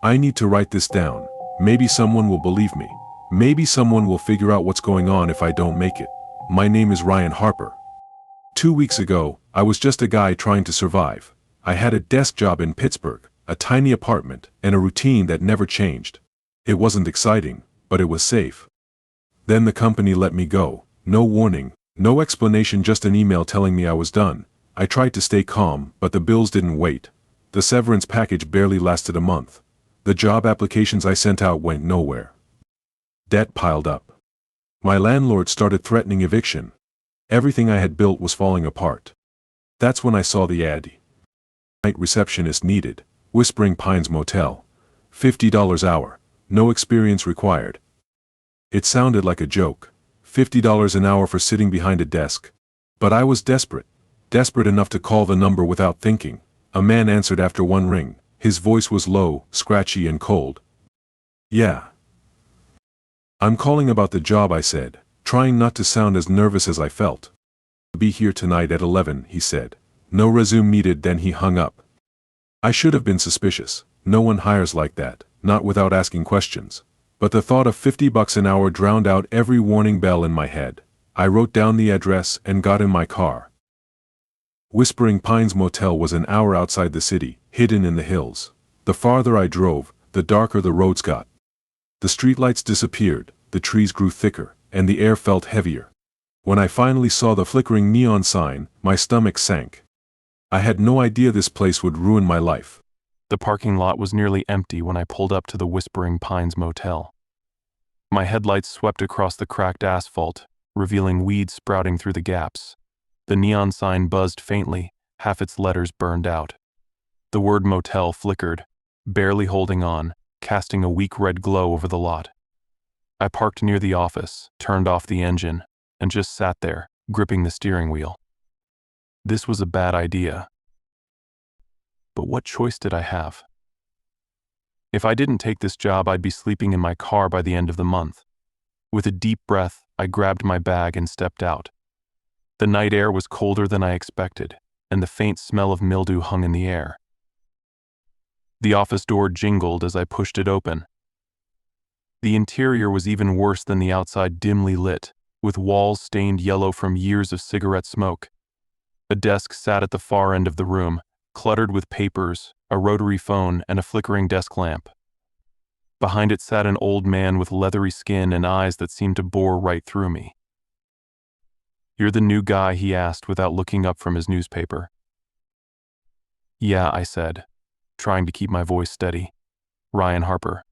I need to write this down. Maybe someone will believe me. Maybe someone will figure out what's going on if I don't make it. My name is Ryan Harper. 2 weeks ago, I was just a guy trying to survive. I had a desk job in Pittsburgh, a tiny apartment, and a routine that never changed. It wasn't exciting, but it was safe. Then the company let me go. No warning, no explanation, just an email telling me I was done. I tried to stay calm, but the bills didn't wait. The severance package barely lasted a month. The job applications I sent out went nowhere. Debt piled up. My landlord started threatening eviction. Everything I had built was falling apart. That's when I saw the ad. Night receptionist needed. Whispering Pines Motel. $50 hour. No experience required. It sounded like a joke. $50 an hour for sitting behind a desk. But I was desperate. Desperate enough to call the number without thinking. A man answered after one ring. His voice was low, scratchy and cold. "Yeah. I'm calling about the job," I said, trying not to sound as nervous as I felt. "Be here tonight at 11, he said. "No resume needed." Then he hung up. I should have been suspicious. No one hires like that, not without asking questions. But the thought of $50 an hour drowned out every warning bell in my head. I wrote down the address and got in my car. Whispering Pines Motel was an hour outside the city, hidden in the hills. The farther I drove, the darker the roads got. The streetlights disappeared, the trees grew thicker, and the air felt heavier. When I finally saw the flickering neon sign, my stomach sank. I had no idea this place would ruin my life. The parking lot was nearly empty when I pulled up to the Whispering Pines Motel. My headlights swept across the cracked asphalt, revealing weeds sprouting through the gaps. The neon sign buzzed faintly, half its letters burned out. The word motel flickered, barely holding on, casting a weak red glow over the lot. I parked near the office, turned off the engine, and just sat there, gripping the steering wheel. This was a bad idea. But what choice did I have? If I didn't take this job, I'd be sleeping in my car by the end of the month. With a deep breath, I grabbed my bag and stepped out. The night air was colder than I expected, and the faint smell of mildew hung in the air. The office door jingled as I pushed it open. The interior was even worse than the outside, dimly lit, with walls stained yellow from years of cigarette smoke. A desk sat at the far end of the room, cluttered with papers, a rotary phone, and a flickering desk lamp. Behind it sat an old man with leathery skin and eyes that seemed to bore right through me. "You're the new guy?" he asked without looking up from his newspaper. "Yeah," I said, trying to keep my voice steady. "Ryan Harper."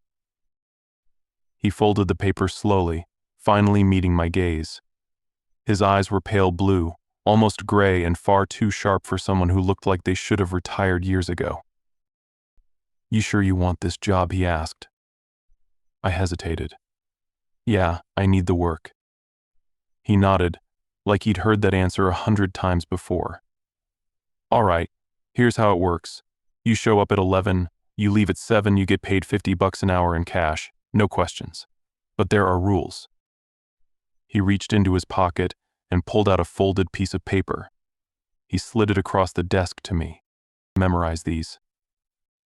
He folded the paper slowly, finally meeting my gaze. His eyes were pale blue, almost gray and far too sharp for someone who looked like they should have retired years ago. "You sure you want this job?" he asked. I hesitated. "Yeah, I need the work." He nodded, like he'd heard that answer 100 times before. "All right, here's how it works. You show up at 11, you leave at 7, you get paid $50 an hour in cash, no questions. But there are rules." He reached into his pocket and pulled out a folded piece of paper. He slid it across the desk to me. "Memorize these.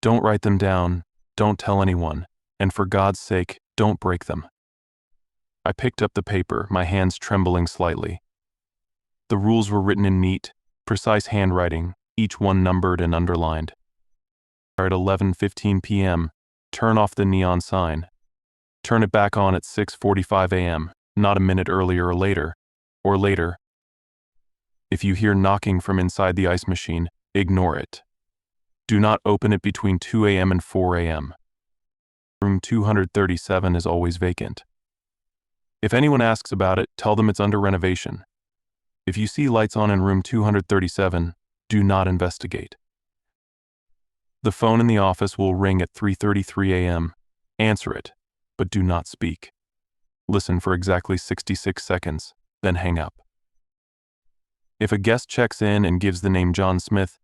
Don't write them down, don't tell anyone, and for God's sake, don't break them." I picked up the paper, my hands trembling slightly. The rules were written in neat, precise handwriting, each one numbered and underlined. At 11:15 p.m., turn off the neon sign. Turn it back on at 6:45 a.m., not a minute earlier or later. If you hear knocking from inside the ice machine, ignore it. Do not open it between 2 a.m. and 4 a.m. Room 237 is always vacant. If anyone asks about it, tell them it's under renovation. If you see lights on in room 237, do not investigate. The phone in the office will ring at 3:33 a.m. Answer it, but do not speak. Listen for exactly 66 seconds, then hang up. If a guest checks in and gives the name John Smith,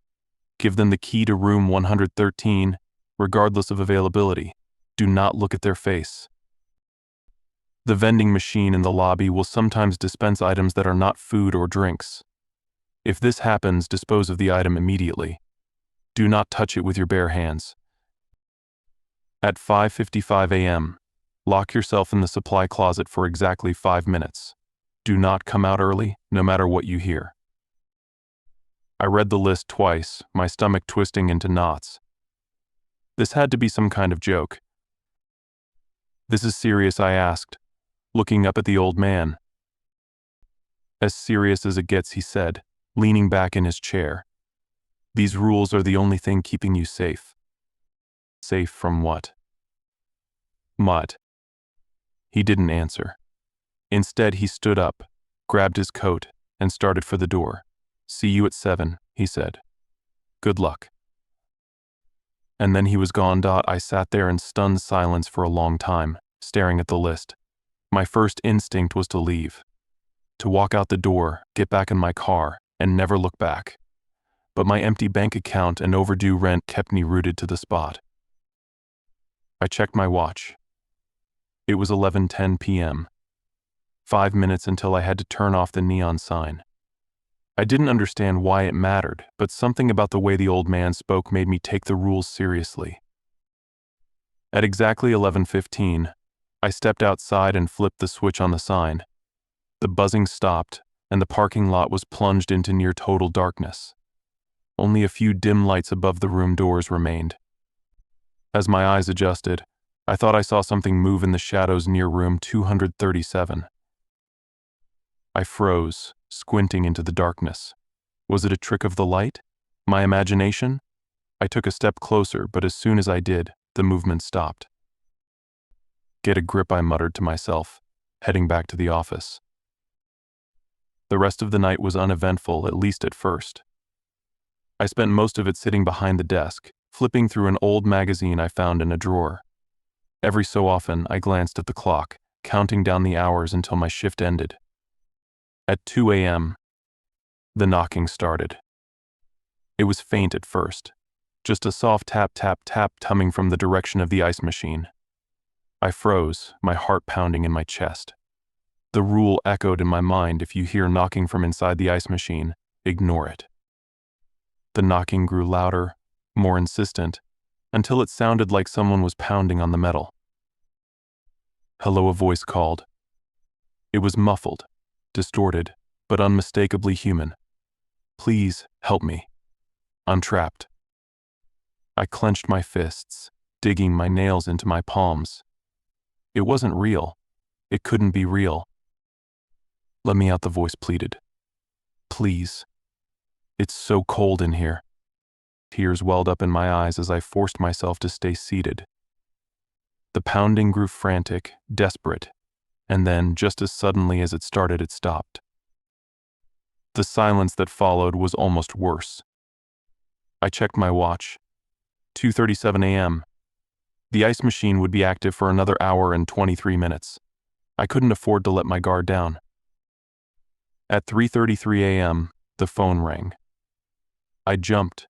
give them the key to room 113, regardless of availability. Do not look at their face. The vending machine in the lobby will sometimes dispense items that are not food or drinks. If this happens, dispose of the item immediately. Do not touch it with your bare hands. At 5:55 a.m., lock yourself in the supply closet for exactly 5 minutes. Do not come out early, no matter what you hear. I read the list twice, my stomach twisting into knots. This had to be some kind of joke. "This is serious?" I asked, looking up at the old man. "As serious as it gets," he said, leaning back in his chair. "These rules are the only thing keeping you safe." "Safe from what?" "Mutt." He didn't answer. Instead, he stood up, grabbed his coat, and started for the door. "See you at 7, he said. "Good luck." And then he was gone. I sat there in stunned silence for a long time, staring at the list. My first instinct was to leave, to walk out the door, get back in my car, and never look back. But my empty bank account and overdue rent kept me rooted to the spot. I checked my watch. It was 11:10 p.m. 5 minutes until I had to turn off the neon sign. I didn't understand why it mattered, but something about the way the old man spoke made me take the rules seriously. At exactly 11:15, I stepped outside and flipped the switch on the sign. The buzzing stopped, and the parking lot was plunged into near total darkness. Only a few dim lights above the room doors remained. As my eyes adjusted, I thought I saw something move in the shadows near room 237. I froze, squinting into the darkness. Was it a trick of the light? My imagination? I took a step closer, but as soon as I did, the movement stopped. "Get a grip," I muttered to myself, heading back to the office. The rest of the night was uneventful, at least at first. I spent most of it sitting behind the desk, flipping through an old magazine I found in a drawer. Every so often, I glanced at the clock, counting down the hours until my shift ended. At 2 a.m., the knocking started. It was faint at first, just a soft tap, tap, tap coming from the direction of the ice machine. I froze, my heart pounding in my chest. The rule echoed in my mind: if you hear knocking from inside the ice machine, ignore it. The knocking grew louder, more insistent, until it sounded like someone was pounding on the metal. "Hello," a voice called. It was muffled, distorted, but unmistakably human. "Please, help me. I'm trapped." I clenched my fists, digging my nails into my palms. It wasn't real. It couldn't be real. "Let me out," the voice pleaded. "Please. It's so cold in here." Tears welled up in my eyes as I forced myself to stay seated. The pounding grew frantic, desperate, and then, just as suddenly as it started, it stopped. The silence that followed was almost worse. I checked my watch. 2:37 a.m. The ice machine would be active for another hour and 23 minutes. I couldn't afford to let my guard down. At 3:33 a.m., the phone rang. I jumped,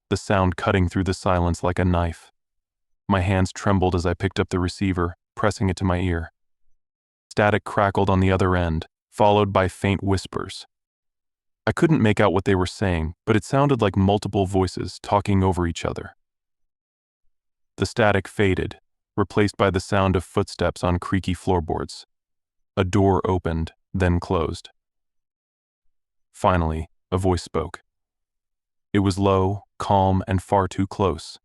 the sound cutting through the silence like a knife. My hands trembled as I picked up the receiver, pressing it to my ear. Static crackled on the other end, followed by faint whispers. I couldn't make out what they were saying, but it sounded like multiple voices talking over each other. The static faded, replaced by the sound of footsteps on creaky floorboards. A door opened, then closed. Finally, a voice spoke. It was low, calm, and far too close.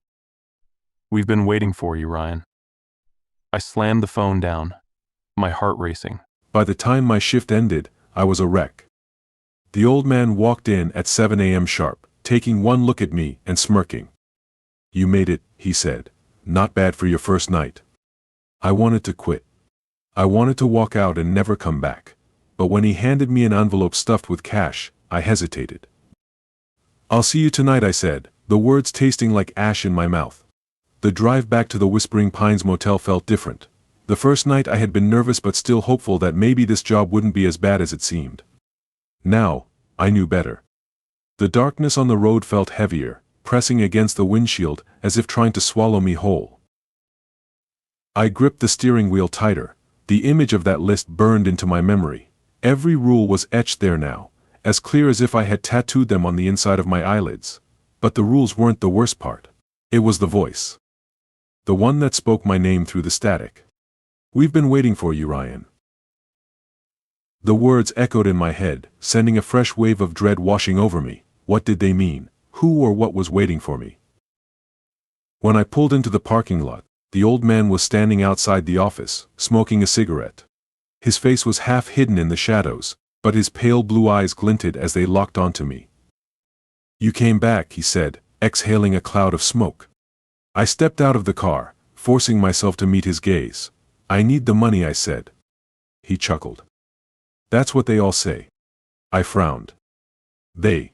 "We've been waiting for you, Ryan." I slammed the phone down, my heart racing. By the time my shift ended, I was a wreck. The old man walked in at 7 a.m. sharp, taking one look at me and smirking. "You made it," he said. "Not bad for your first night." I wanted to quit. I wanted to walk out and never come back. But when he handed me an envelope stuffed with cash, I hesitated. "I'll see you tonight," I said, the words tasting like ash in my mouth. The drive back to the Whispering Pines motel felt different. The first night I had been nervous but still hopeful that maybe this job wouldn't be as bad as it seemed. Now, I knew better. The darkness on the road felt heavier, pressing against the windshield as if trying to swallow me whole. I gripped the steering wheel tighter. The image of that list burned into my memory. Every rule was etched there now, as clear as if I had tattooed them on the inside of my eyelids. But the rules weren't the worst part. It was the voice. The one that spoke my name through the static. "We've been waiting for you, Ryan." The words echoed in my head, sending a fresh wave of dread washing over me. What did they mean? Who or what was waiting for me? When I pulled into the parking lot, the old man was standing outside the office, smoking a cigarette. His face was half hidden in the shadows, but his pale blue eyes glinted as they locked onto me. "You came back," he said, exhaling a cloud of smoke. I stepped out of the car, forcing myself to meet his gaze. "I need the money," I said. He chuckled. "That's what they all say." I frowned. "They?"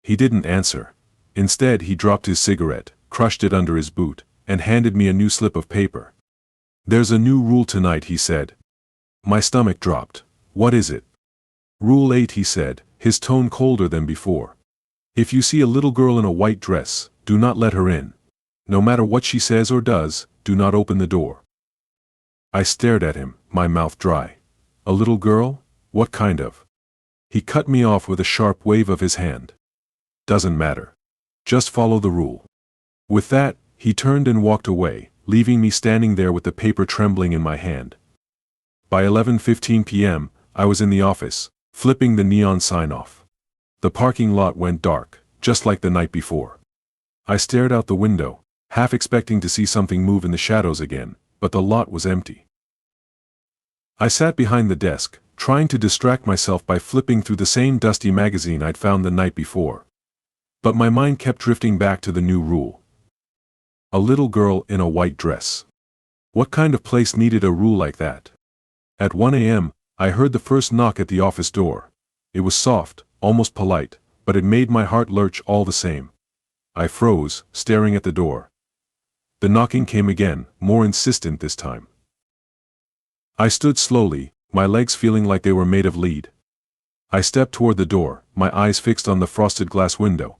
He didn't answer. Instead, he dropped his cigarette, crushed it under his boot, and handed me a new slip of paper. "There's a new rule tonight," he said. My stomach dropped. "What is it?" "Rule 8, he said, his tone colder than before. "If you see a little girl in a white dress, do not let her in. No matter what she says or does, do not open the door." I stared at him, my mouth dry. "A little girl? What kind of?" He cut me off with a sharp wave of his hand. "Doesn't matter. Just follow the rule." With that, he turned and walked away, leaving me standing there with the paper trembling in my hand. By 11:15 p.m., I was in the office, flipping the neon sign off. The parking lot went dark, just like the night before. I stared out the window, half expecting to see something move in the shadows again, but the lot was empty. I sat behind the desk, trying to distract myself by flipping through the same dusty magazine I'd found the night before. But my mind kept drifting back to the new rule. A little girl in a white dress. What kind of place needed a rule like that? At 1 a.m., I heard the first knock at the office door. It was soft, almost polite, but it made my heart lurch all the same. I froze, staring at the door. The knocking came again, more insistent this time. I stood slowly, my legs feeling like they were made of lead. I stepped toward the door, my eyes fixed on the frosted glass window.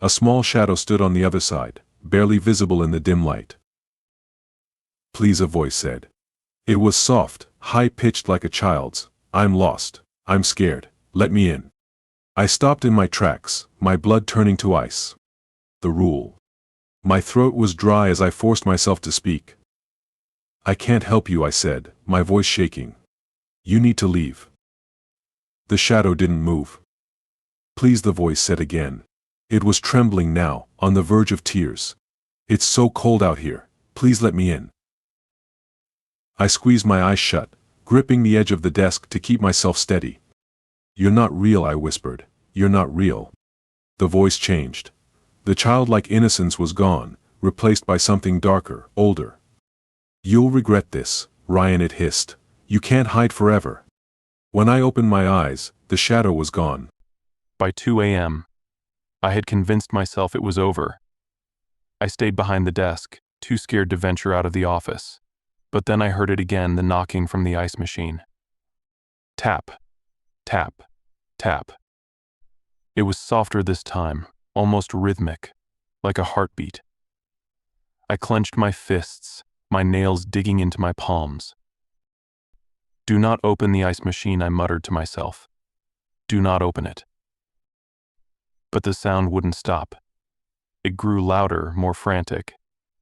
A small shadow stood on the other side, barely visible in the dim light. "Please," a voice said. It was soft, high-pitched like a child's. "I'm lost. I'm scared. Let me in." I stopped in my tracks, my blood turning to ice. The rule. My throat was dry as I forced myself to speak. "I can't help you," I said, my voice shaking. "You need to leave." The shadow didn't move. "Please," the voice said again. It was trembling now, on the verge of tears. "It's so cold out here. Please let me in." I squeezed my eyes shut, gripping the edge of the desk to keep myself steady. "You're not real," I whispered. "You're not real." The voice changed. The childlike innocence was gone, replaced by something darker, older. "You'll regret this, Ryan," it hissed. "You can't hide forever." When I opened my eyes, the shadow was gone. By 2 a.m., I had convinced myself it was over. I stayed behind the desk, too scared to venture out of the office. But then I heard it again, the knocking from the ice machine. Tap, tap, tap. It was softer this time, almost rhythmic, like a heartbeat. I clenched my fists, my nails digging into my palms. "Do not open the ice machine," I muttered to myself. "Do not open it." But the sound wouldn't stop. It grew louder, more frantic,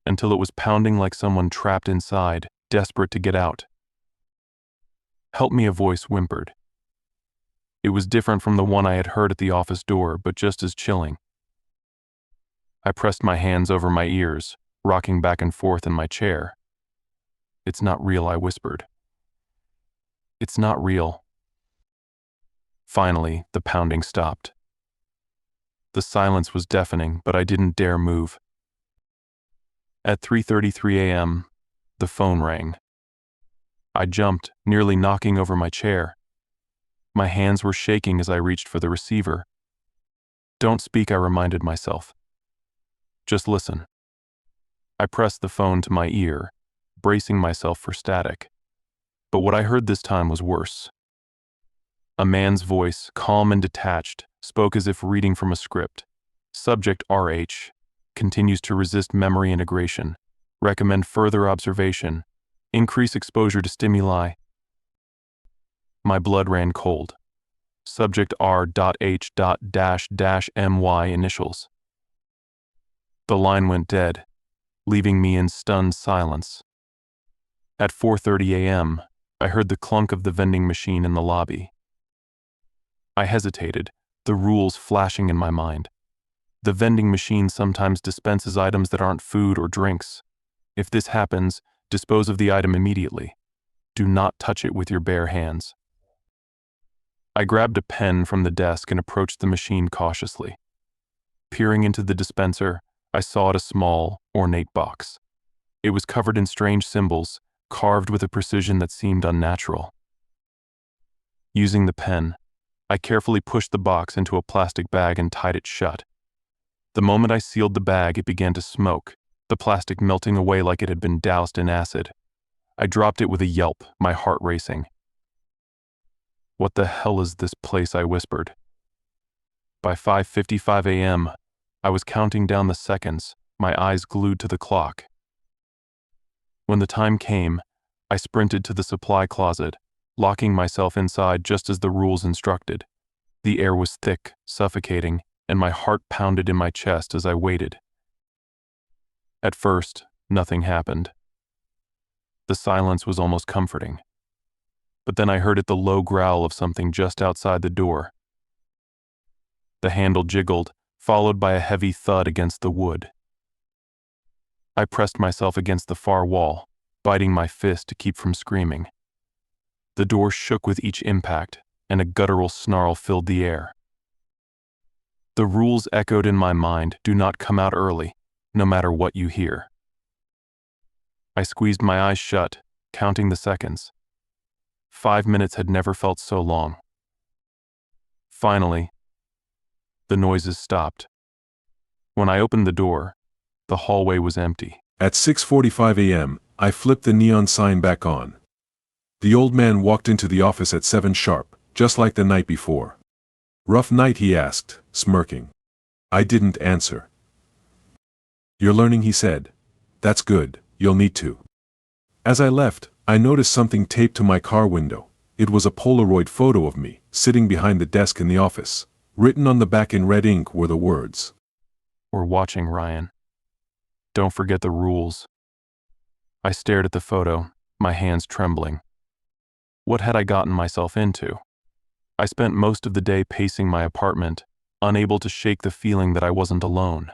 until it was pounding like someone trapped inside, desperate to get out. "Help me," a voice whimpered. It was different from the one I had heard at the office door, but just as chilling. I pressed my hands over my ears, rocking back and forth in my chair. "It's not real," I whispered. "It's not real." Finally, the pounding stopped. The silence was deafening, but I didn't dare move. At 3:33 a.m., the phone rang. I jumped, nearly knocking over my chair. My hands were shaking as I reached for the receiver. "Don't speak," I reminded myself. "Just listen." I pressed the phone to my ear, bracing myself for static. But what I heard this time was worse. A man's voice, calm and detached, spoke as if reading from a script. "Subject RH. Continues to resist memory integration. Recommend further observation. Increase exposure to stimuli." My blood ran cold. Subject R.H.-MY initials. The line went dead. leaving me in stunned silence. At 4:30 a.m., I heard the clunk of the vending machine in the lobby. I hesitated, the rules flashing in my mind. The vending machine sometimes dispenses items that aren't food or drinks. If this happens, dispose of the item immediately. Do not touch it with your bare hands. I grabbed a pen from the desk and approached the machine cautiously. Peering into the dispenser, I saw it a small, ornate box. It was covered in strange symbols, carved with a precision that seemed unnatural. Using the pen, I carefully pushed the box into a plastic bag and tied it shut. The moment I sealed the bag, it began to smoke, the plastic melting away like it had been doused in acid. I dropped it with a yelp, my heart racing. "What the hell is this place?" I whispered. By 5:55 a.m., I was counting down the seconds, my eyes glued to the clock. When the time came, I sprinted to the supply closet, locking myself inside just as the rules instructed. The air was thick, suffocating, and my heart pounded in my chest as I waited. At first, nothing happened. The silence was almost comforting. But then I heard the low growl of something just outside the door. The handle jiggled, followed by a heavy thud against the wood. I pressed myself against the far wall, biting my fist to keep from screaming. The door shook with each impact, and a guttural snarl filled the air. The rules echoed in my mind: do not come out early, no matter what you hear. I squeezed my eyes shut, counting the seconds. 5 minutes had never felt so long. Finally, the noises stopped. When I opened the door, the hallway was empty. At 6:45 a.m., I flipped the neon sign back on. The old man walked into the office at 7 sharp, just like the night before. "Rough night?" he asked, smirking. I didn't answer. "You're learning," he said. "That's good, you'll need to." As I left, I noticed something taped to my car window. It was a Polaroid photo of me, sitting behind the desk in the office. Written on the back in red ink were the words, "We're watching, Ryan. Don't forget the rules." I stared at the photo, my hands trembling. What had I gotten myself into? I spent most of the day pacing my apartment, unable to shake the feeling that I wasn't alone.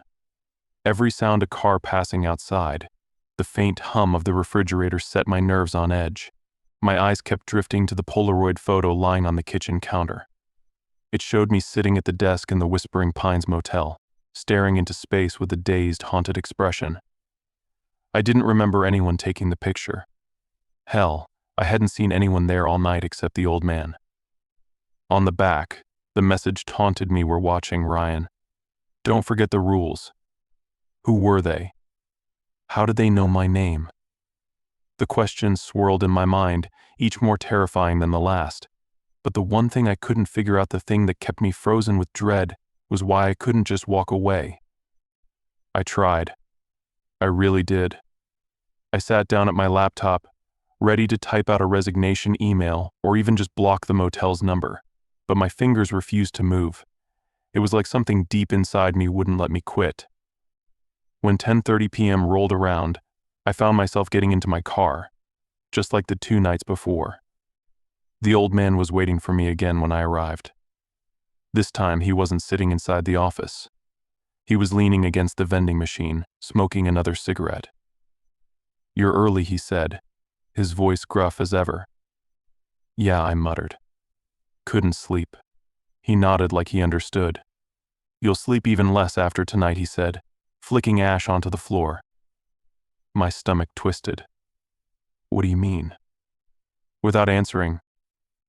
Every sound a car passing outside, the faint hum of the refrigerator set my nerves on edge. My eyes kept drifting to the Polaroid photo lying on the kitchen counter. It showed me sitting at the desk in the Whispering Pines Motel, staring into space with a dazed, haunted expression. I didn't remember anyone taking the picture. Hell, I hadn't seen anyone there all night except the old man. On the back, the message taunted me: "We're watching, Ryan. Don't forget the rules." Who were they? How did they know my name? The questions swirled in my mind, each more terrifying than the last. But the one thing I couldn't figure out, the thing that kept me frozen with dread, was why I couldn't just walk away. I tried. I really did. I sat down at my laptop, ready to type out a resignation email or even just block the motel's number, but my fingers refused to move. It was like something deep inside me wouldn't let me quit. When 10:30 p.m. rolled around, I found myself getting into my car, just like the 2 nights before. The old man was waiting for me again when I arrived. This time he wasn't sitting inside the office. He was leaning against the vending machine, smoking another cigarette. "You're early," he said, his voice gruff as ever. "Yeah," I muttered. "Couldn't sleep." He nodded like he understood. "You'll sleep even less after tonight," he said, flicking ash onto the floor. My stomach twisted. "What do you mean?" Without answering,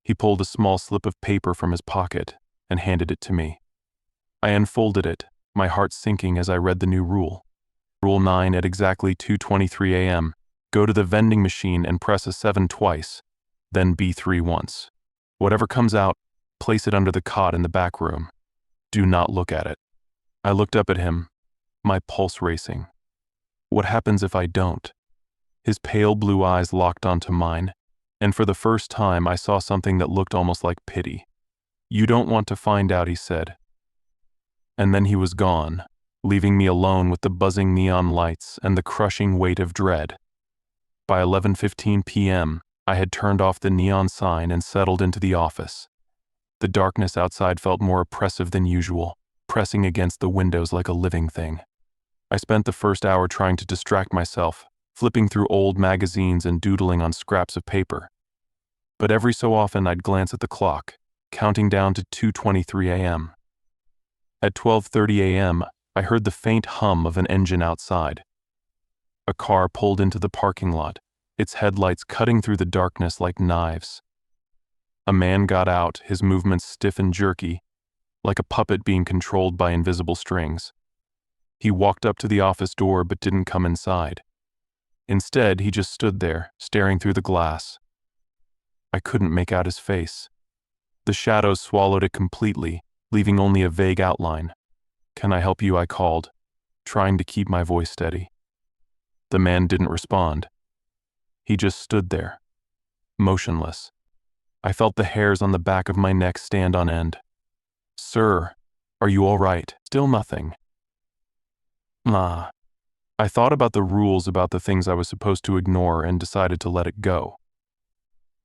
he pulled a small slip of paper from his pocket and handed it to me. I unfolded it, my heart sinking as I read the new rule. Rule 9: at exactly 2:23 a.m., go to the vending machine and press a 7 twice, then B3 once. Whatever comes out, place it under the cot in the back room. Do not look at it. I looked up at him, my pulse racing. What happens if I don't? His pale blue eyes locked onto mine, and for the first time I saw something that looked almost like pity. "You don't want to find out," he said. And then he was gone, leaving me alone with the buzzing neon lights and the crushing weight of dread. By 11:15 p.m., I had turned off the neon sign and settled into the office. The darkness outside felt more oppressive than usual, pressing against the windows like a living thing. I spent the first hour trying to distract myself, flipping through old magazines and doodling on scraps of paper. But every so often I'd glance at the clock, counting down to 2:23 a.m. At 12:30 a.m., I heard the faint hum of an engine outside. A car pulled into the parking lot, its headlights cutting through the darkness like knives. A man got out, his movements stiff and jerky, like a puppet being controlled by invisible strings. He walked up to the office door but didn't come inside. Instead, he just stood there, staring through the glass. I couldn't make out his face. The shadows swallowed it completely, leaving only a vague outline. "Can I help you?" I called, trying to keep my voice steady. The man didn't respond. He just stood there, motionless. I felt the hairs on the back of my neck stand on end. "Sir, are you all right?" Still nothing. Nah. I thought about the rules about the things I was supposed to ignore and decided to let it go.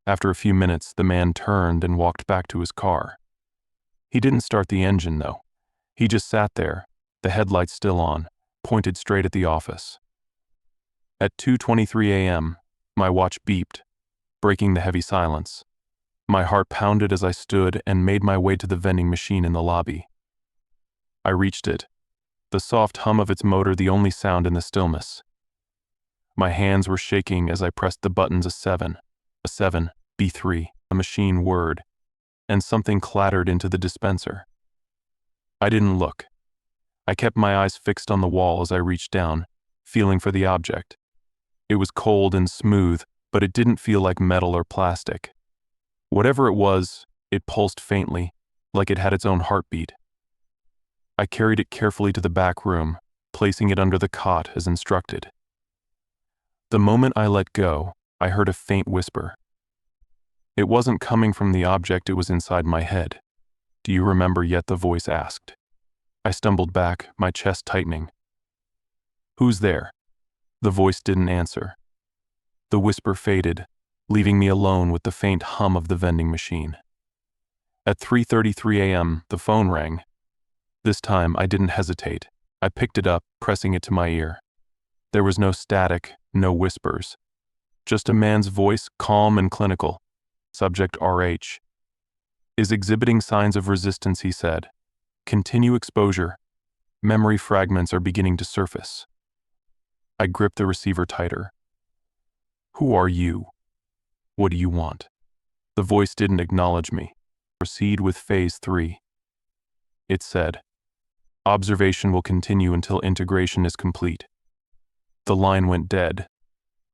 After a few minutes, the man turned and walked back to his car. He didn't start the engine, though. He just sat there, the headlights still on, pointed straight at the office. At 2:23 a.m., my watch beeped, breaking the heavy silence. My heart pounded as I stood and made my way to the vending machine in the lobby. I reached it, the soft hum of its motor the only sound in the stillness. My hands were shaking as I pressed the buttons a 7, B3, a machine word, and something clattered into the dispenser. I didn't look. I kept my eyes fixed on the wall as I reached down, feeling for the object. It was cold and smooth, but it didn't feel like metal or plastic. Whatever it was, it pulsed faintly, like it had its own heartbeat. I carried it carefully to the back room, placing it under the cot as instructed. The moment I let go, I heard a faint whisper. It wasn't coming from the object, it was inside my head. "Do you remember yet?" the voice asked. I stumbled back, my chest tightening. "Who's there?" The voice didn't answer. The whisper faded, leaving me alone with the faint hum of the vending machine. At 3:33 a.m., the phone rang. This time, I didn't hesitate. I picked it up, pressing it to my ear. There was no static, no whispers. Just a man's voice, calm and clinical. Subject RH. "Is exhibiting signs of resistance," he said. "Continue exposure. Memory fragments are beginning to surface." I gripped the receiver tighter. "Who are you? What do you want?" The voice didn't acknowledge me. "Proceed with Phase 3. It said, "Observation will continue until integration is complete." The line went dead.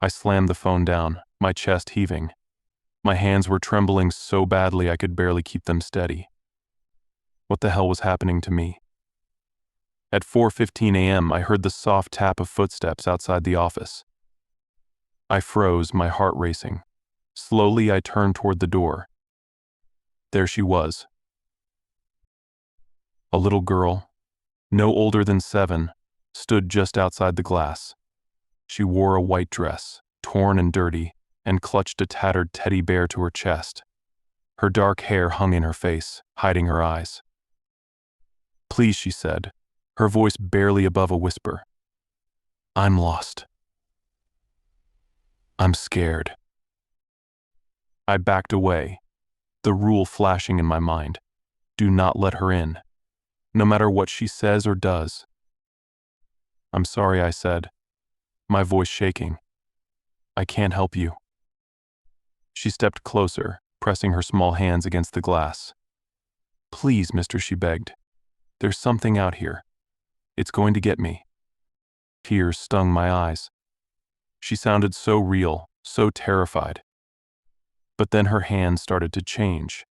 I slammed the phone down, my chest heaving. My hands were trembling so badly I could barely keep them steady. What the hell was happening to me? At 4:15 a.m., I heard the soft tap of footsteps outside the office. I froze, my heart racing. Slowly, I turned toward the door. There she was. A little girl, no older than 7, stood just outside the glass. She wore a white dress, torn and dirty, and clutched a tattered teddy bear to her chest. Her dark hair hung in her face, hiding her eyes. "Please," she said, her voice barely above a whisper. "I'm lost. I'm scared." I backed away, the rule flashing in my mind. Do not let her in, no matter what she says or does. "I'm sorry," I said, my voice shaking. "I can't help you." She stepped closer, pressing her small hands against the glass. "Please, mister," she begged. "There's something out here. It's going to get me." Tears stung my eyes. She sounded so real, so terrified. But then her hands started to change.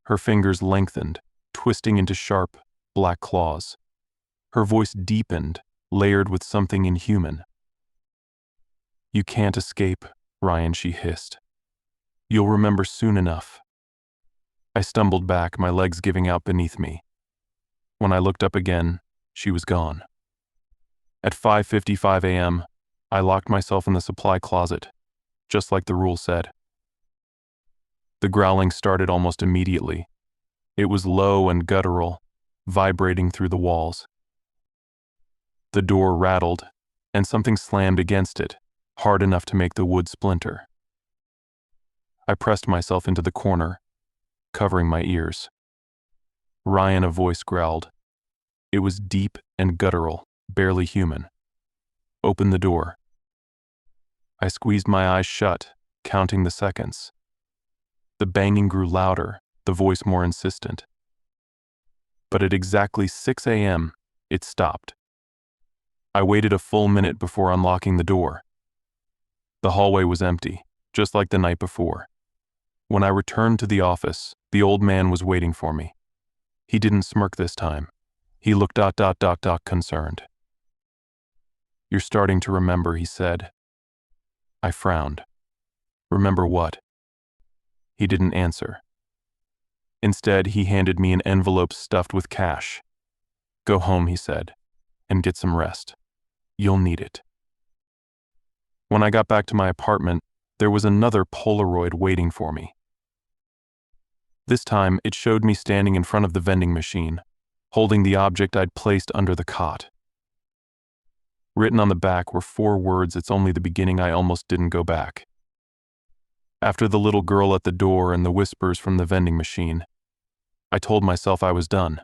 Her fingers lengthened, twisting into sharp, black claws. Her voice deepened, layered with something inhuman. "You can't escape, Ryan," she hissed. "You'll remember soon enough." I stumbled back, my legs giving out beneath me. When I looked up again, She was gone. At 5:55 a.m., I locked myself in the supply closet, just like the rule said. The growling started almost immediately. It was low and guttural, vibrating through the walls. The door rattled, and something slammed against it, hard enough to make the wood splinter. I pressed myself into the corner, covering my ears. Ryan, a voice growled. It was deep and guttural, barely human. Open the door. I squeezed my eyes shut, counting the seconds. The banging grew louder, the voice more insistent. But at exactly 6 a.m., it stopped. I waited a full minute before unlocking the door. The hallway was empty, just like the night before. When I returned to the office, the old man was waiting for me. He didn't smirk this time. He looked concerned. You're starting to remember, he said. I frowned. Remember what? He didn't answer. Instead, he handed me an envelope stuffed with cash. Go home, he said, and get some rest. You'll need it. When I got back to my apartment, there was another Polaroid waiting for me. This time, it showed me standing in front of the vending machine, holding the object I'd placed under the cot. Written on the back were 4 words. It's only the beginning. I almost didn't go back. After the little girl at the door and the whispers from the vending machine, I told myself I was done.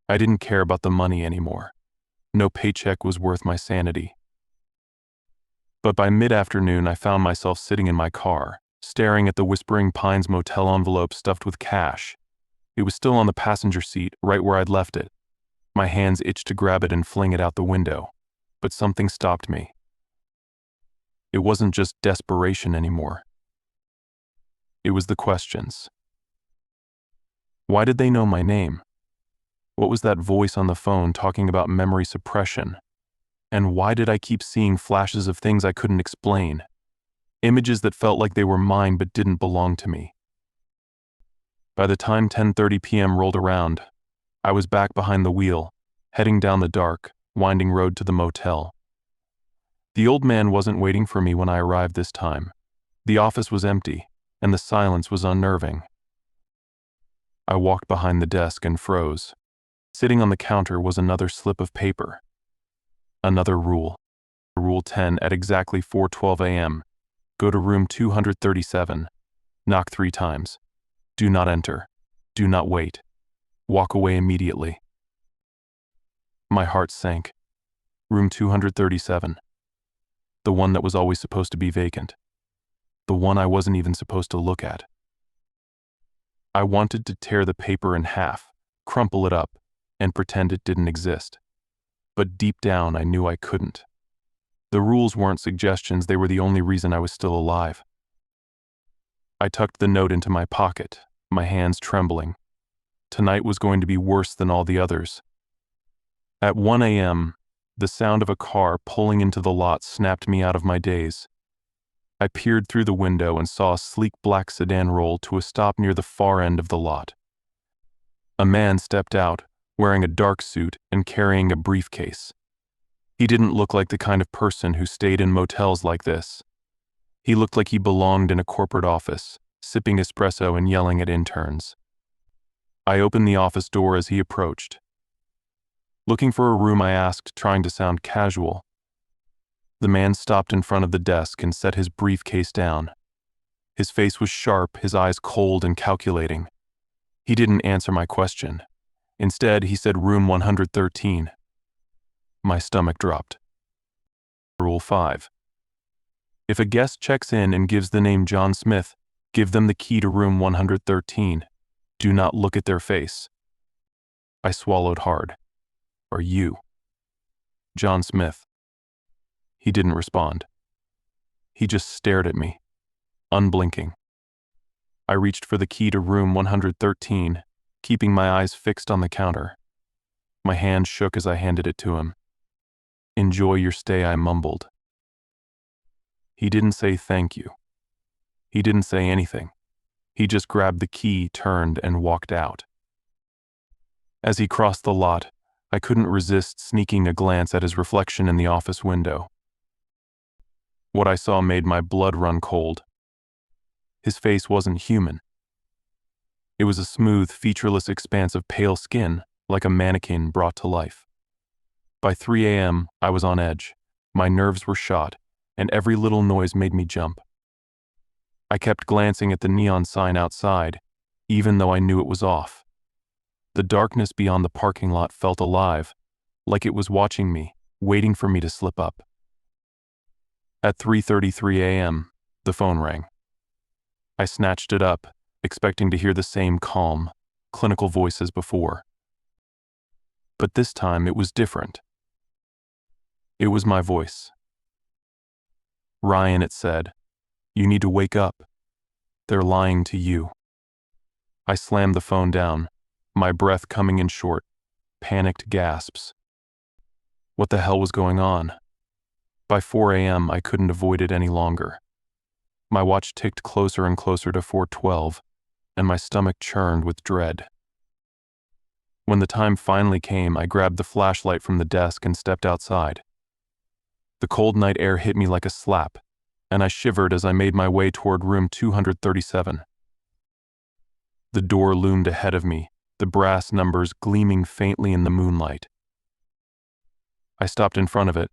I didn't care about the money anymore. No paycheck was worth my sanity. But by mid-afternoon, I found myself sitting in my car, staring at the Whispering Pines motel envelope stuffed with cash. It was still on the passenger seat, right where I'd left it. My hands itched to grab it and fling it out the window, but something stopped me. It wasn't just desperation anymore. It was the questions. Why did they know my name? What was that voice on the phone talking about memory suppression? And why did I keep seeing flashes of things I couldn't explain? Images that felt like they were mine but didn't belong to me. By the time 10:30 p.m. rolled around, I was back behind the wheel, heading down the dark, winding road to the motel. The old man wasn't waiting for me when I arrived this time. The office was empty, and the silence was unnerving. I walked behind the desk and froze. Sitting on the counter was another slip of paper. Another rule. Rule 10 at exactly 4:12 a.m. Go to room 237. Knock 3 times. Do not enter. Do not wait. Walk away immediately. My heart sank. Room 237. The one that was always supposed to be vacant. The one I wasn't even supposed to look at. I wanted to tear the paper in half, crumple it up, and pretend it didn't exist. But deep down, I knew I couldn't. The rules weren't suggestions, they were the only reason I was still alive. I tucked the note into my pocket, my hands trembling. Tonight was going to be worse than all the others. At 1 a.m., the sound of a car pulling into the lot snapped me out of my daze. I peered through the window and saw a sleek black sedan roll to a stop near the far end of the lot. A man stepped out, wearing a dark suit and carrying a briefcase. He didn't look like the kind of person who stayed in motels like this. He looked like he belonged in a corporate office, sipping espresso and yelling at interns. I opened the office door as he approached. Looking for a room, I asked, trying to sound casual. The man stopped in front of the desk and set his briefcase down. His face was sharp, his eyes cold and calculating. He didn't answer my question. Instead, he said room 113. My stomach dropped. Rule 5. If a guest checks in and gives the name John Smith, give them the key to room 113. Do not look at their face. I swallowed hard. Are you? John Smith. He didn't respond. He just stared at me, unblinking. I reached for the key to room 113, keeping my eyes fixed on the counter. My hand shook as I handed it to him. Enjoy your stay, I mumbled. He didn't say thank you. He didn't say anything. He just grabbed the key, turned, and walked out. As he crossed the lot, I couldn't resist sneaking a glance at his reflection in the office window. What I saw made my blood run cold. His face wasn't human. It was a smooth, featureless expanse of pale skin, like a mannequin brought to life. By 3 a.m., I was on edge. My nerves were shot, and every little noise made me jump. I kept glancing at the neon sign outside, even though I knew it was off. The darkness beyond the parking lot felt alive, like it was watching me, waiting for me to slip up. At 3:33 a.m., the phone rang. I snatched it up, expecting to hear the same calm, clinical voice as before. But this time it was different. It was my voice. "Ryan," it said, "you need to wake up. They're lying to you." I slammed the phone down, my breath coming in short, panicked gasps. What the hell was going on? By 4 a.m., I couldn't avoid it any longer. My watch ticked closer and closer to 4:12, and my stomach churned with dread. When the time finally came, I grabbed the flashlight from the desk and stepped outside. The cold night air hit me like a slap, and I shivered as I made my way toward room 237. The door loomed ahead of me, the brass numbers gleaming faintly in the moonlight. I stopped in front of it,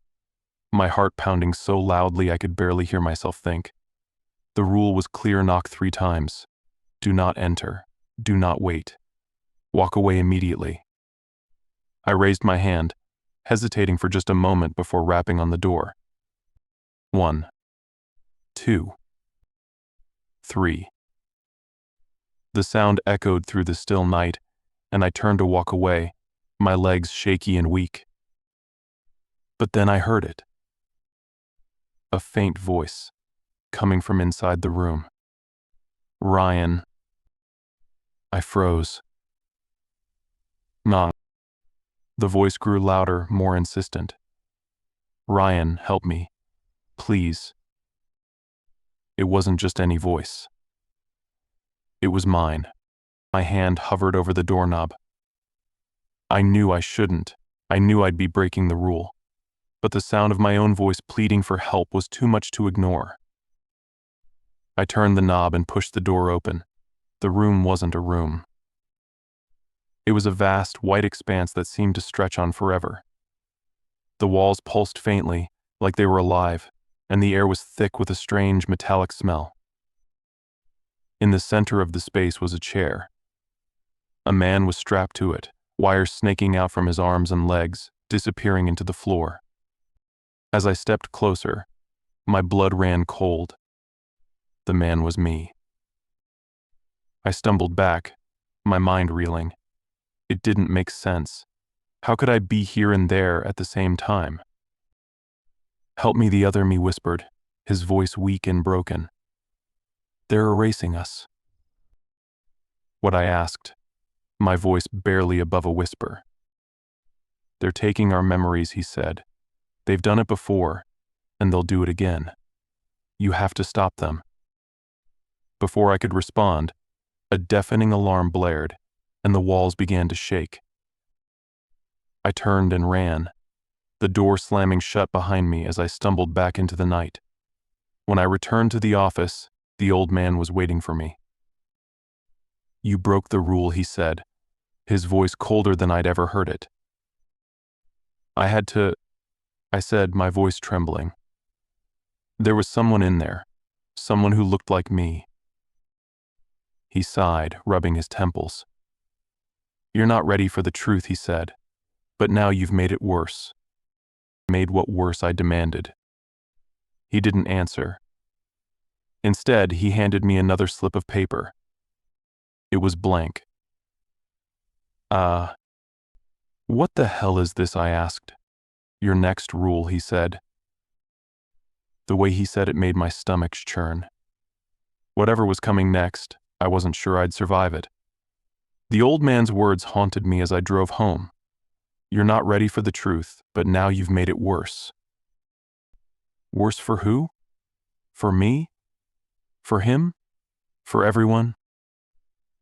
my heart pounding so loudly I could barely hear myself think. The rule was clear: knock 3 times. Do not enter. Do not wait. Walk away immediately. I raised my hand, hesitating for just a moment before rapping on the door. 1, 2, 3. The sound echoed through the still night, and I turned to walk away, my legs shaky and weak. But then I heard it. A faint voice, coming from inside the room. "Ryan." I froze. "Nah." The voice grew louder, more insistent. "Ryan, help me. Please." It wasn't just any voice. It was mine. My hand hovered over the doorknob. I knew I shouldn't. I knew I'd be breaking the rule. But the sound of my own voice pleading for help was too much to ignore. I turned the knob and pushed the door open. The room wasn't a room. It was a vast, white expanse that seemed to stretch on forever. The walls pulsed faintly, like they were alive, and the air was thick with a strange, metallic smell. In the center of the space was a chair. A man was strapped to it, wires snaking out from his arms and legs, disappearing into the floor. As I stepped closer, my blood ran cold. The man was me. I stumbled back, my mind reeling. It didn't make sense. How could I be here and there at the same time? "Help me," the other me whispered, his voice weak and broken. "They're erasing us." What I asked, my voice barely above a whisper. "They're taking our memories," he said. "They've done it before, and they'll do it again. You have to stop them." Before I could respond, a deafening alarm blared, and the walls began to shake. I turned and ran, the door slamming shut behind me as I stumbled back into the night. When I returned to the office, the old man was waiting for me. "You broke the rule," he said, his voice colder than I'd ever heard it. "I had to," I said, my voice trembling. "There was someone in there, someone who looked like me." He sighed, rubbing his temples. "You're not ready for the truth," he said, "but now you've made it worse." Made what worse I demanded. He didn't answer. Instead, he handed me another slip of paper. It was blank. What the hell is this?" I asked. "Your next rule," he said. The way he said it made my stomach churn. Whatever was coming next, I wasn't sure I'd survive it. The old man's words haunted me as I drove home. "You're not ready for the truth, but now you've made it worse." Worse for who? For me? For him? For everyone?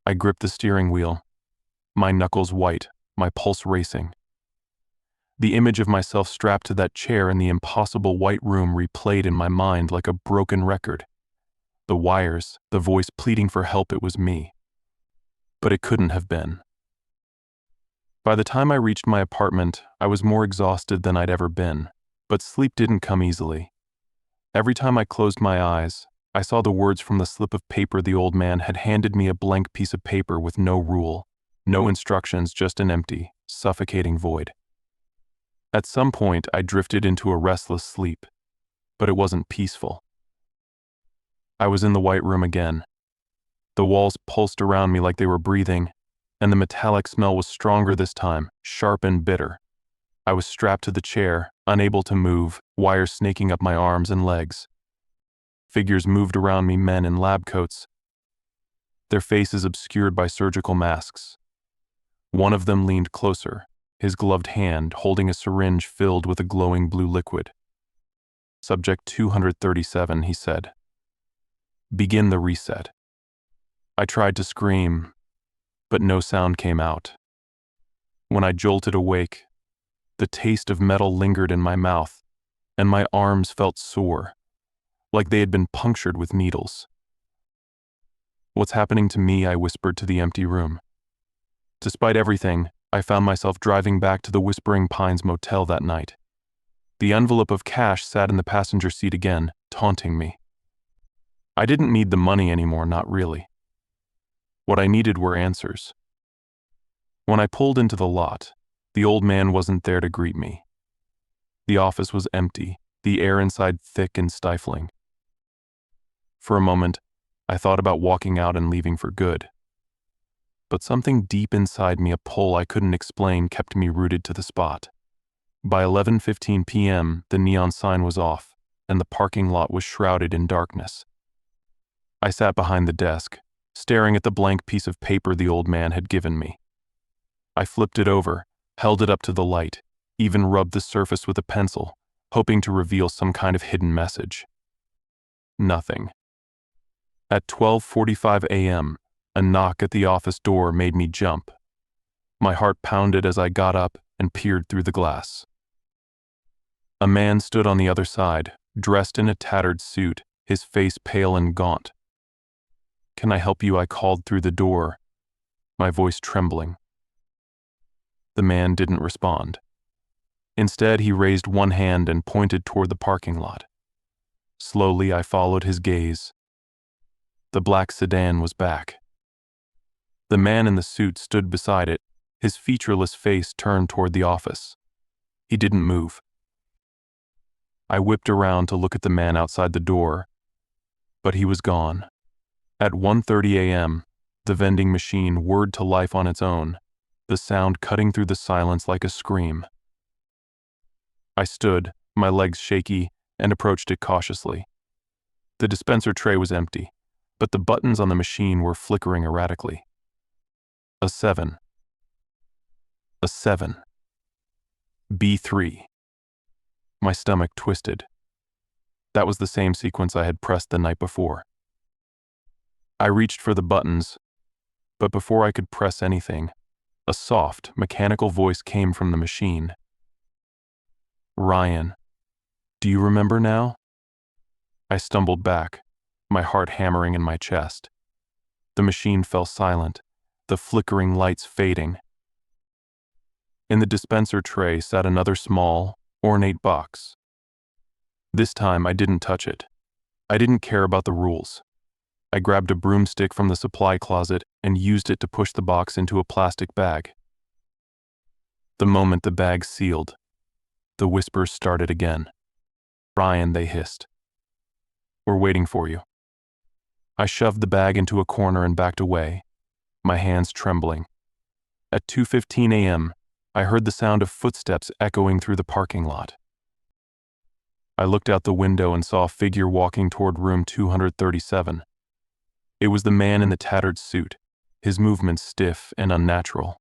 I gripped the steering wheel, my knuckles white, my pulse racing. The image of myself strapped to that chair in the impossible white room replayed in my mind like a broken record. The wires, the voice pleading for help, it was me. But it couldn't have been. By the time I reached my apartment, I was more exhausted than I'd ever been, but sleep didn't come easily. Every time I closed my eyes, I saw the words from the slip of paper the old man had handed me, a blank piece of paper with no rule, no instructions, just an empty, suffocating void. At some point, I drifted into a restless sleep, but it wasn't peaceful. I was in the white room again. The walls pulsed around me like they were breathing, and the metallic smell was stronger this time, sharp and bitter. I was strapped to the chair, unable to move, wires snaking up my arms and legs. Figures moved around me, men in lab coats, their faces obscured by surgical masks. One of them leaned closer, his gloved hand holding a syringe filled with a glowing blue liquid. "Subject 237, he said. "Begin the reset." I tried to scream, but no sound came out. When I jolted awake, the taste of metal lingered in my mouth, and my arms felt sore, like they had been punctured with needles. "What's happening to me?" I whispered to the empty room. Despite everything, I found myself driving back to the Whispering Pines motel that night. The envelope of cash sat in the passenger seat again, taunting me. I didn't need the money anymore, not really. What I needed were answers. When I pulled into the lot, the old man wasn't there to greet me. The office was empty, the air inside thick and stifling. For a moment, I thought about walking out and leaving for good. But something deep inside me, a pull I couldn't explain, kept me rooted to the spot. By 11:15 p.m., the neon sign was off, and the parking lot was shrouded in darkness. I sat behind the desk, staring at the blank piece of paper the old man had given me. I flipped it over, held it up to the light, even rubbed the surface with a pencil, hoping to reveal some kind of hidden message. Nothing. At 12:45 a.m., a knock at the office door made me jump. My heart pounded as I got up and peered through the glass. A man stood on the other side, dressed in a tattered suit, his face pale and gaunt. "Can I help you?" I called through the door, my voice trembling. The man didn't respond. Instead, he raised one hand and pointed toward the parking lot. Slowly, I followed his gaze. The black sedan was back. The man in the suit stood beside it, his featureless face turned toward the office. He didn't move. I whipped around to look at the man outside the door, but he was gone. At 1:30 a.m., the vending machine whirred to life on its own, the sound cutting through the silence like a scream. I stood, my legs shaky, and approached it cautiously. The dispenser tray was empty, but the buttons on the machine were flickering erratically. A 7. A 7. B3. My stomach twisted. That was the same sequence I had pressed the night before. I reached for the buttons, but before I could press anything, a soft, mechanical voice came from the machine. "Ryan, do you remember now?" I stumbled back, my heart hammering in my chest. The machine fell silent, the flickering lights fading. In the dispenser tray sat another small, ornate box. This time I didn't touch it. I didn't care about the rules. I grabbed a broomstick from the supply closet and used it to push the box into a plastic bag. The moment the bag sealed, the whispers started again. "Ryan," they hissed. "We're waiting for you." I shoved the bag into a corner and backed away, my hands trembling. At 2:15 a.m., I heard the sound of footsteps echoing through the parking lot. I looked out the window and saw a figure walking toward room 237. It was the man in the tattered suit, his movements stiff and unnatural.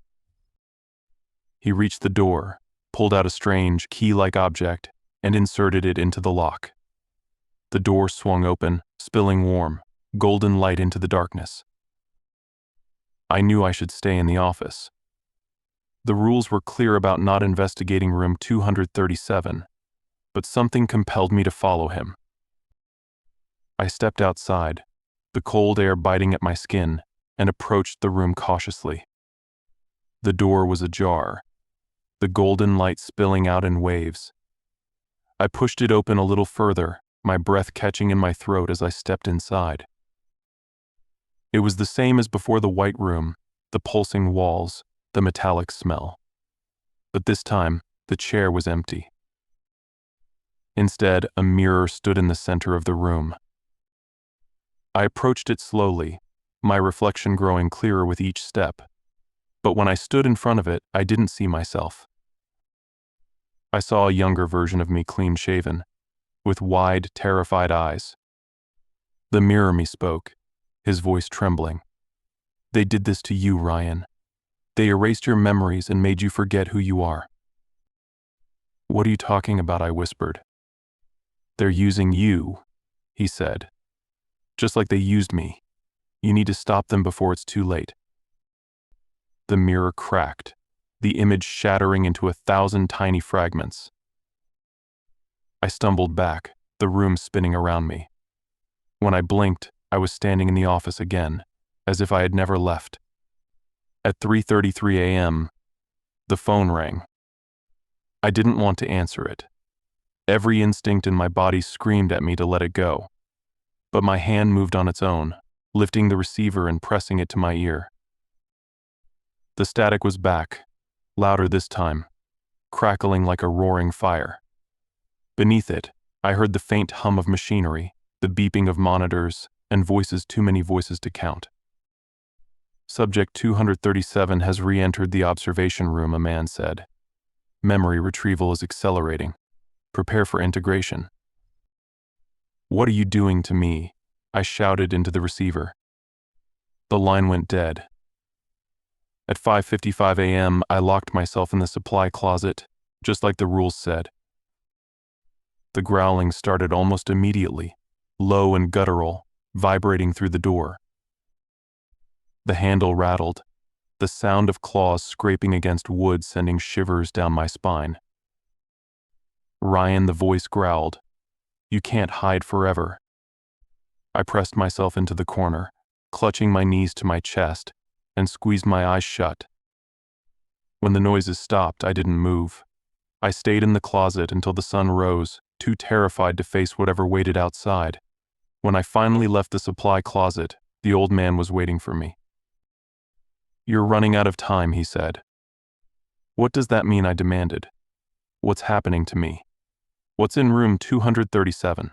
He reached the door, pulled out a strange, key-like object, and inserted it into the lock. The door swung open, spilling warm, golden light into the darkness. I knew I should stay in the office. The rules were clear about not investigating room 237, but something compelled me to follow him. I stepped outside, the cold air biting at my skin, and approached the room cautiously. The door was ajar, the golden light spilling out in waves. I pushed it open a little further, my breath catching in my throat as I stepped inside. It was the same as before: the white room, the pulsing walls, the metallic smell. But this time, the chair was empty. Instead, a mirror stood in the center of the room. I approached it slowly, my reflection growing clearer with each step. But when I stood in front of it, I didn't see myself. I saw a younger version of me, clean-shaven, with wide, terrified eyes. The mirror me spoke, his voice trembling. "They did this to you, Ryan. They erased your memories and made you forget who you are." "What are you talking about?" I whispered. "They're using you," he said. "Just like they used me. You need to stop them before it's too late." The mirror cracked, the image shattering into 1,000 tiny fragments. I stumbled back, the room spinning around me. When I blinked, I was standing in the office again, as if I had never left. At 3:33 a.m., the phone rang. I didn't want to answer it. Every instinct in my body screamed at me to let it go. But my hand moved on its own, lifting the receiver and pressing it to my ear. The static was back, louder this time, crackling like a roaring fire. Beneath it, I heard the faint hum of machinery, the beeping of monitors, and voices too many voices to count. "Subject 237 has re-entered the observation room," a man said. "Memory retrieval is accelerating. Prepare for integration." "What are you doing to me?" I shouted into the receiver. The line went dead. At 5:55 a.m., I locked myself in the supply closet, just like the rules said. The growling started almost immediately, low and guttural, vibrating through the door. The handle rattled, the sound of claws scraping against wood sending shivers down my spine. "Ryan," the voice growled, "you can't hide forever." I pressed myself into the corner, clutching my knees to my chest, and squeezed my eyes shut. When the noises stopped, I didn't move. I stayed in the closet until the sun rose, too terrified to face whatever waited outside. When I finally left the supply closet, the old man was waiting for me. "You're running out of time," he said. "What does that mean?" I demanded. "What's happening to me? What's in room 237?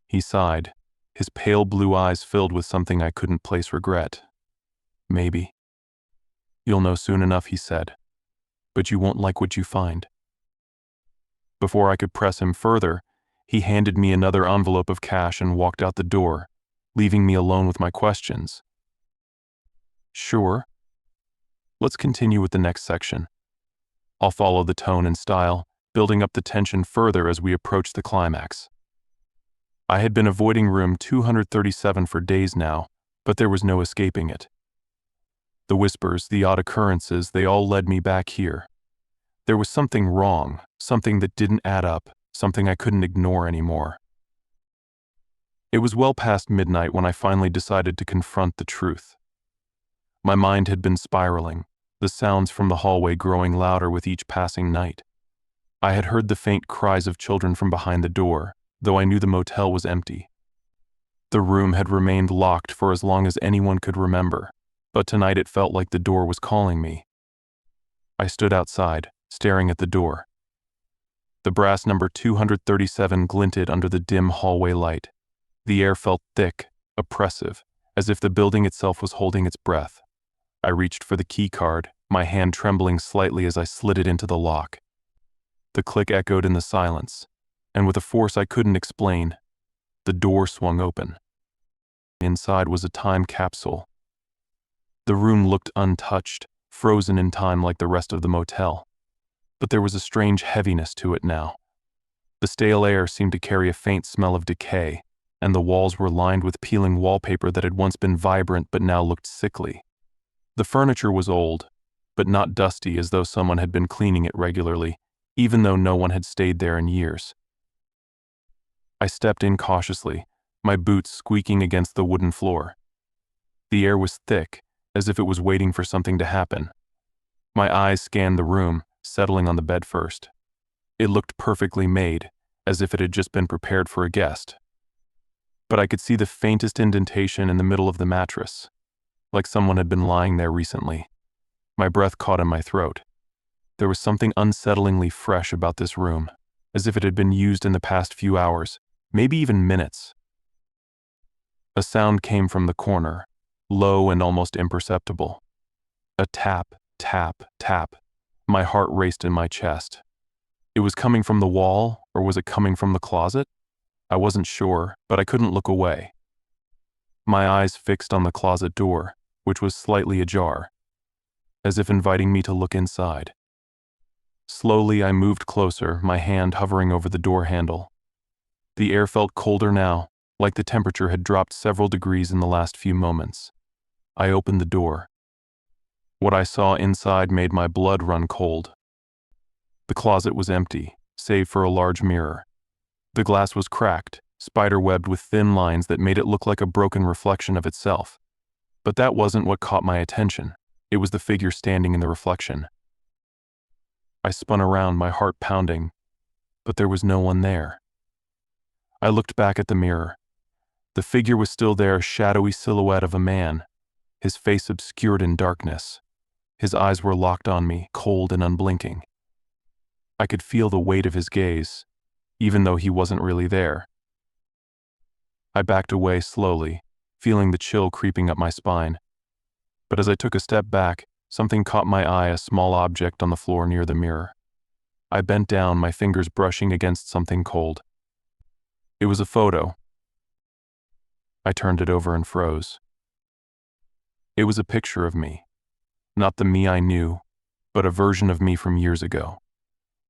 He sighed, his pale blue eyes filled with something I couldn't place: regret. "Maybe. You'll know soon enough," he said. "But you won't like what you find." Before I could press him further, he handed me another envelope of cash and walked out the door, leaving me alone with my questions. "Sure. Let's continue with the next section." I'll follow the tone and style, building up the tension further as we approach the climax. I had been avoiding room 237 for days now, but there was no escaping it. The whispers, the odd occurrences, they all led me back here. There was something wrong, something that didn't add up, something I couldn't ignore anymore. It was well past midnight when I finally decided to confront the truth. My mind had been spiraling, the sounds from the hallway growing louder with each passing night. I had heard the faint cries of children from behind the door, though I knew the motel was empty. The room had remained locked for as long as anyone could remember, but tonight it felt like the door was calling me. I stood outside, staring at the door. The brass number 237 glinted under the dim hallway light. The air felt thick, oppressive, as if the building itself was holding its breath. I reached for the key card, my hand trembling slightly as I slid it into the lock. The click echoed in the silence, and with a force I couldn't explain, the door swung open. Inside was a time capsule. The room looked untouched, frozen in time like the rest of the motel. But there was a strange heaviness to it now. The stale air seemed to carry a faint smell of decay, and the walls were lined with peeling wallpaper that had once been vibrant but now looked sickly. The furniture was old, but not dusty as though someone had been cleaning it regularly, even though no one had stayed there in years. I stepped in cautiously, my boots squeaking against the wooden floor. The air was thick, as if it was waiting for something to happen. My eyes scanned the room, settling on the bed first. It looked perfectly made, as if it had just been prepared for a guest. But I could see the faintest indentation in the middle of the mattress, like someone had been lying there recently. My breath caught in my throat. There was something unsettlingly fresh about this room, as if it had been used in the past few hours, maybe even minutes. A sound came from the corner, low and almost imperceptible. A tap, tap, tap. My heart raced in my chest. It was coming from the wall, or was it coming from the closet? I wasn't sure, but I couldn't look away. My eyes fixed on the closet door, which was slightly ajar, as if inviting me to look inside. Slowly I moved closer, my hand hovering over the door handle. The air felt colder now, like the temperature had dropped several degrees in the last few moments. I opened the door. What I saw inside made my blood run cold. The closet was empty, save for a large mirror. The glass was cracked, spider-webbed with thin lines that made it look like a broken reflection of itself. But that wasn't what caught my attention. It was the figure standing in the reflection. I spun around, my heart pounding, but there was no one there. I looked back at the mirror. The figure was still there, a shadowy silhouette of a man, his face obscured in darkness. His eyes were locked on me, cold and unblinking. I could feel the weight of his gaze, even though he wasn't really there. I backed away slowly, feeling the chill creeping up my spine. But as I took a step back, something caught my eye, a small object on the floor near the mirror. I bent down, my fingers brushing against something cold. It was a photo. I turned it over and froze. It was a picture of me. Not the me I knew, but a version of me from years ago.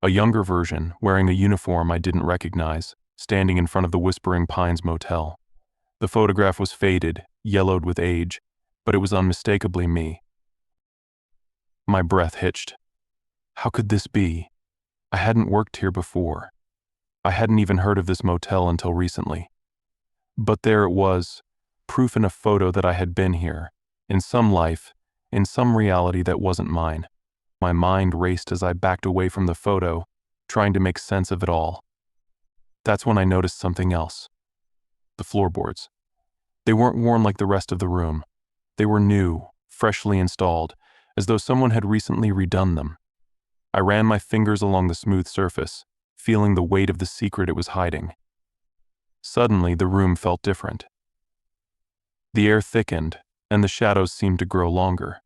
A younger version, wearing a uniform I didn't recognize, standing in front of the Whispering Pines Motel. The photograph was faded, yellowed with age, but it was unmistakably me. My breath hitched. How could this be? I hadn't worked here before. I hadn't even heard of this motel until recently. But there it was, proof in a photo that I had been here, in some life, in some reality that wasn't mine. My mind raced as I backed away from the photo, trying to make sense of it all. That's when I noticed something else. The floorboards. They weren't worn like the rest of the room. They were new, freshly installed, as though someone had recently redone them. I ran my fingers along the smooth surface, feeling the weight of the secret it was hiding. Suddenly, the room felt different. The air thickened, and the shadows seemed to grow longer.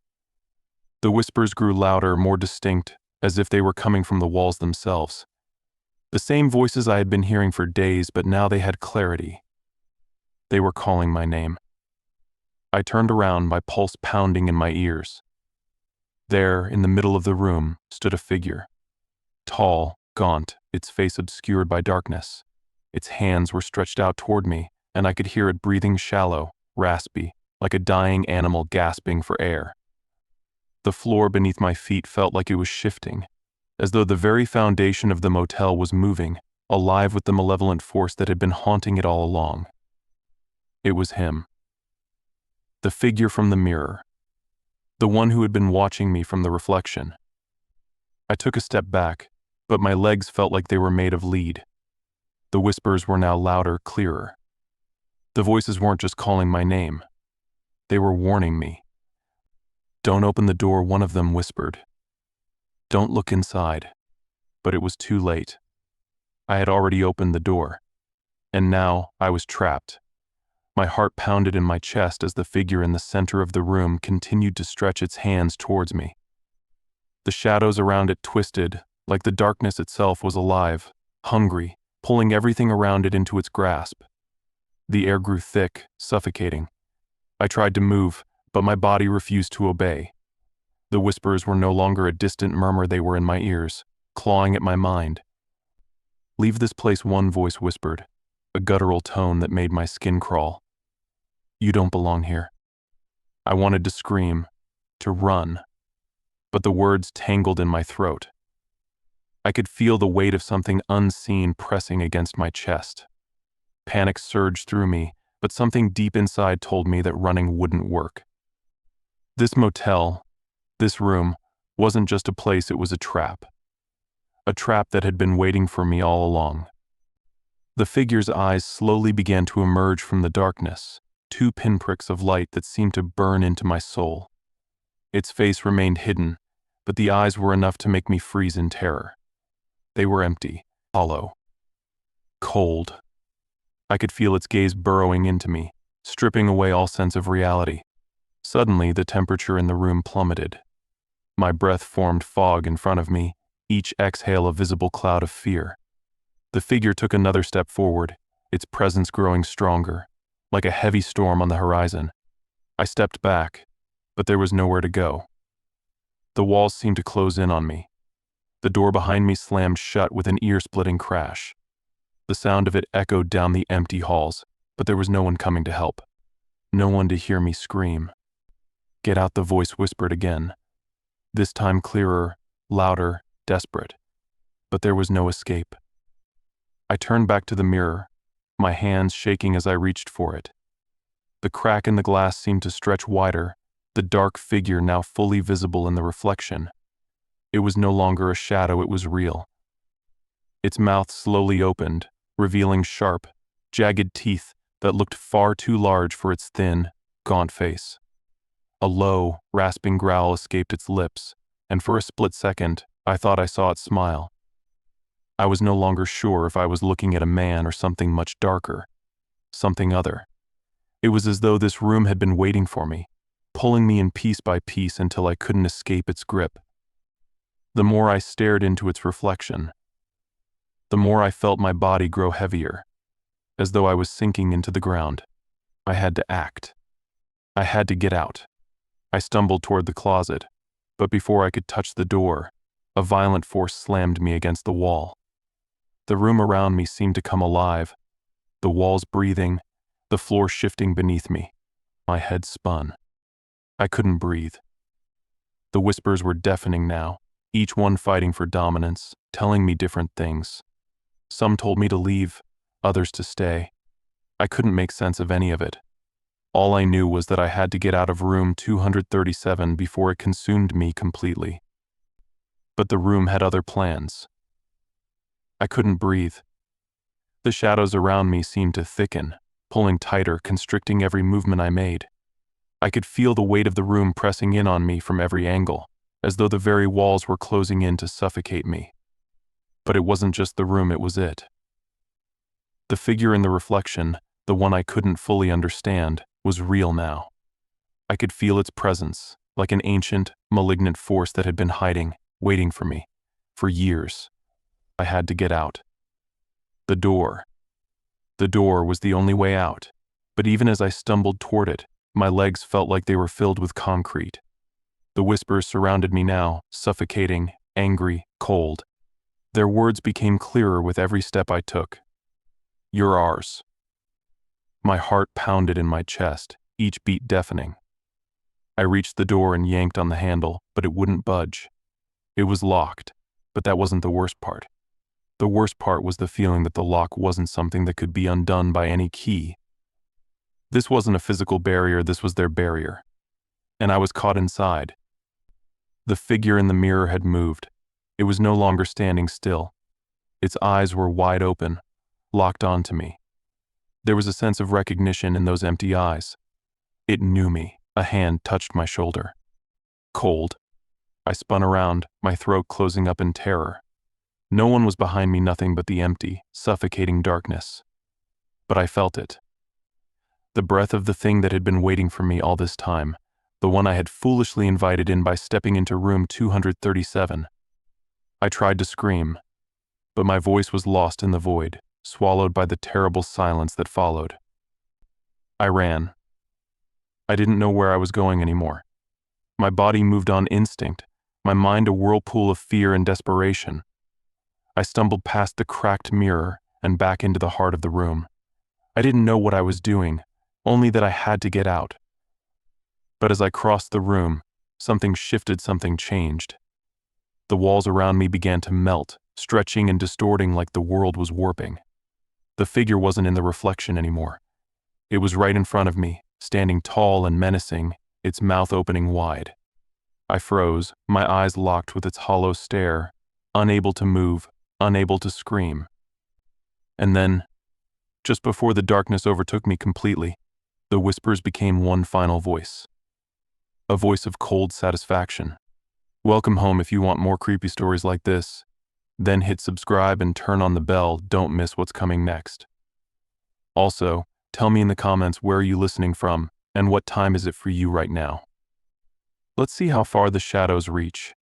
The whispers grew louder, more distinct, as if they were coming from the walls themselves. The same voices I had been hearing for days, but now they had clarity. They were calling my name. I turned around, my pulse pounding in my ears. There, in the middle of the room, stood a figure. Tall, gaunt, its face obscured by darkness. Its hands were stretched out toward me, and I could hear it breathing shallow, raspy, like a dying animal gasping for air. The floor beneath my feet felt like it was shifting, as though the very foundation of the motel was moving, alive with the malevolent force that had been haunting it all along. It was him. The figure from the mirror. The one who had been watching me from the reflection. I took a step back, but my legs felt like they were made of lead. The whispers were now louder, clearer. The voices weren't just calling my name. They were warning me. "Don't open the door," one of them whispered. "Don't look inside." But it was too late. I had already opened the door, and now I was trapped. My heart pounded in my chest as the figure in the center of the room continued to stretch its hands towards me. The shadows around it twisted, like the darkness itself was alive, hungry, pulling everything around it into its grasp. The air grew thick, suffocating. I tried to move, but my body refused to obey. The whispers were no longer a distant murmur, they were in my ears, clawing at my mind. "Leave this place," one voice whispered, a guttural tone that made my skin crawl. "You don't belong here." I wanted to scream, to run, but the words tangled in my throat. I could feel the weight of something unseen pressing against my chest. Panic surged through me, but something deep inside told me that running wouldn't work. This motel, this room, wasn't just a place, it was a trap. A trap that had been waiting for me all along. The figure's eyes slowly began to emerge from the darkness, two pinpricks of light that seemed to burn into my soul. Its face remained hidden, but the eyes were enough to make me freeze in terror. They were empty, hollow, cold. I could feel its gaze burrowing into me, stripping away all sense of reality. Suddenly, the temperature in the room plummeted. My breath formed fog in front of me, each exhale a visible cloud of fear. The figure took another step forward, its presence growing stronger, like a heavy storm on the horizon. I stepped back, but there was nowhere to go. The walls seemed to close in on me. The door behind me slammed shut with an ear-splitting crash. The sound of it echoed down the empty halls, but there was no one coming to help. No one to hear me scream. "Get out," the voice whispered again. This time clearer, louder, desperate. But there was no escape. I turned back to the mirror, my hands shaking as I reached for it. The crack in the glass seemed to stretch wider, the dark figure now fully visible in the reflection. It was no longer a shadow, it was real. Its mouth slowly opened, revealing sharp, jagged teeth that looked far too large for its thin, gaunt face. A low, rasping growl escaped its lips, and for a split second, I thought I saw it smile. I was no longer sure if I was looking at a man or something much darker, something other. It was as though this room had been waiting for me, pulling me in piece by piece until I couldn't escape its grip. The more I stared into its reflection, the more I felt my body grow heavier, as though I was sinking into the ground. I had to act. I had to get out. I stumbled toward the closet, but before I could touch the door, a violent force slammed me against the wall. The room around me seemed to come alive, the walls breathing, the floor shifting beneath me. My head spun. I couldn't breathe. The whispers were deafening now, each one fighting for dominance, telling me different things. Some told me to leave, others to stay. I couldn't make sense of any of it. All I knew was that I had to get out of room 237 before it consumed me completely. But the room had other plans. I couldn't breathe. The shadows around me seemed to thicken, pulling tighter, constricting every movement I made. I could feel the weight of the room pressing in on me from every angle, as though the very walls were closing in to suffocate me. But it wasn't just the room, it was it. The figure in the reflection, the one I couldn't fully understand, was real now. I could feel its presence, like an ancient, malignant force that had been hiding, waiting for me, for years. I had to get out. The door. The door was the only way out, but even as I stumbled toward it, my legs felt like they were filled with concrete. The whispers surrounded me now, suffocating, angry, cold. Their words became clearer with every step I took. "You're ours." My heart pounded in my chest, each beat deafening. I reached the door and yanked on the handle, but it wouldn't budge. It was locked, but that wasn't the worst part. The worst part was the feeling that the lock wasn't something that could be undone by any key. This wasn't a physical barrier, this was their barrier. And I was caught inside. The figure in the mirror had moved. It was no longer standing still. Its eyes were wide open, locked onto me. There was a sense of recognition in those empty eyes. It knew me. A hand touched my shoulder. Cold. I spun around, my throat closing up in terror. No one was behind me, nothing but the empty, suffocating darkness. But I felt it. The breath of the thing that had been waiting for me all this time, the one I had foolishly invited in by stepping into room 237. I tried to scream, but my voice was lost in the void, swallowed by the terrible silence that followed. I ran. I didn't know where I was going anymore. My body moved on instinct, my mind a whirlpool of fear and desperation. I stumbled past the cracked mirror and back into the heart of the room. I didn't know what I was doing, only that I had to get out. But as I crossed the room, Something shifted, something changed. The walls around me began to melt, stretching and distorting like the world was warping. The figure wasn't in the reflection anymore. It was right in front of me, standing tall and menacing, its mouth opening wide. I froze, my eyes locked with its hollow stare, unable to move, unable to scream. And then, just before the darkness overtook me completely, the whispers became one final voice. A voice of cold satisfaction. Welcome home. If you want more creepy stories like this, then hit subscribe and turn on the bell. Don't miss what's coming next. Also, tell me in the comments where are you listening from and what time is it for you right now. Let's see how far the shadows reach.